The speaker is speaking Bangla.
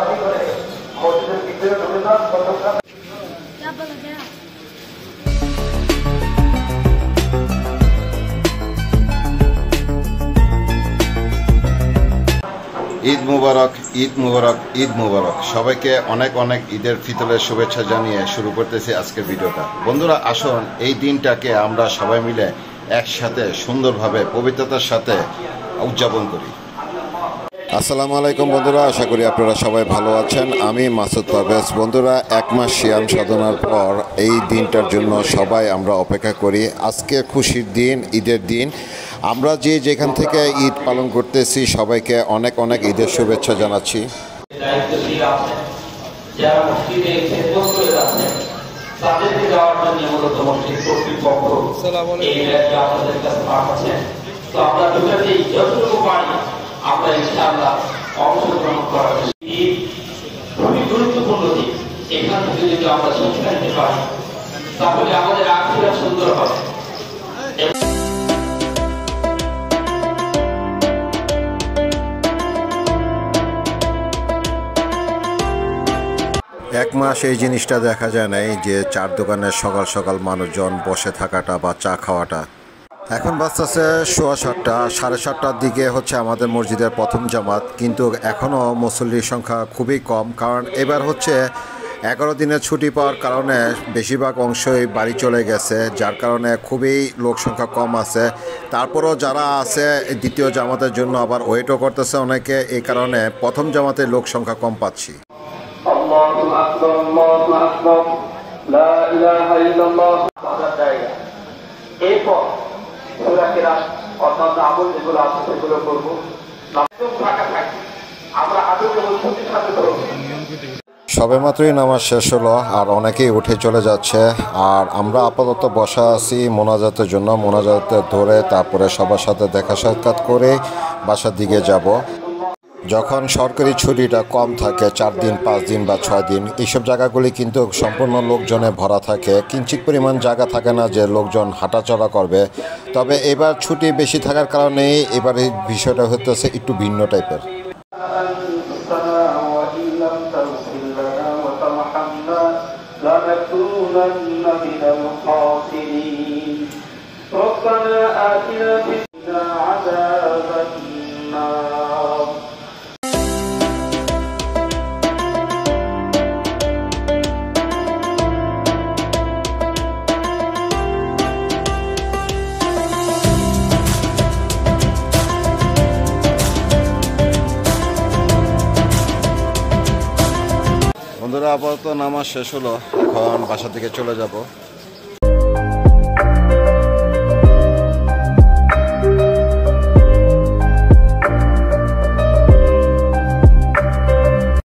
ঈদ মুবারক, ঈদ মুবারক, ঈদ মুবারক। সবাইকে অনেক অনেক ঈদের ফিতরের শুভেচ্ছা জানিয়ে শুরু করতেছি আজকের ভিডিওটা। বন্ধুরা, আসুন এই দিনটাকে আমরা সবাই মিলে একসাথে সুন্দরভাবে পবিত্রতার সাথে উদযাপন করি। আসসালামু আলাইকুম বন্ধুরা, আশা করি আপনারা সবাই ভালো আছেন। আমি মাসুদ পারভেজ। বন্ধুরা, এক মাস সিয়াম সাধনার পর এই দিনটার জন্য সবাই আমরা অপেক্ষা করি। আজকে খুশির দিন, ঈদের দিন। আমরা যেখান থেকে ঈদ পালন করতেছি সবাইকে অনেক অনেক ঈদের শুভেচ্ছা জানাচ্ছি। আমরা ইনশাআল্লাহ অংশগ্রহণ করার খুবই গুরুত্বপূর্ণ দিক। এখান থেকে যদি আমরা শিক্ষা নিতে পারি তাহলে আমাদের আখিরাত সুন্দর হবে। এক মাস এই জিনিসটা দেখা যায় নাই যে চার দোকানে সকাল সকাল মানুষজন বসে থাকাটা বা চা খাওয়াটা। এখন বাজতেছে 7:15, 7:30টার দিকে হচ্ছে আমাদের মসজিদের প্রথম জামাত, কিন্তু এখনও মুসল্লির সংখ্যা খুবই কম। কারণ এবার হচ্ছে 11 দিনের ছুটি পাওয়ার কারণে বেশিরভাগ অংশই বাড়ি চলে গেছে, যার কারণে খুবই লোক সংখ্যা কম আছে। তারপরও যারা আছে দ্বিতীয় জামাতের জন্য আবার ওয়েটও করতেছে অনেকে, এই কারণে প্রথম জামাতের লোক সংখ্যা কম পাচ্ছি। এরপর অন্যান্য আমল যেগুলো আছে সেগুলো করবো। আমরা আগে যেমন ছুটির সাথে ধরবো। সবেমাত্রই নামাজ শেষ হলো আর অনেকেই উঠে চলে যাচ্ছে। আর আমরা আপাতত বসা আছি মোনাজাতের জন্য। মোনাজাতে ধরে তারপরে সবার সাথে দেখা সাক্ষাৎ করে বাসার দিকে যাব। যখন সরকারি ছুটিটা কম থাকে, 4 দিন, 5 দিন বা 6 দিন, এইসব জায়গাগুলি কিন্তু সম্পূর্ণ লোকজনে ভরা থাকে। কিঞ্চিত পরিমাণ জায়গা থাকে না যে লোকজন হাঁটাচলা করবে। তবে এবার ছুটি বেশি থাকার কারণে এবার এই বিষয়টা হতেছে একটু ভিন্ন টাইপের। বন্ধুরা, আপাতত নামাজ শেষ হলো, এখন বাসার দিকে চলে যাব।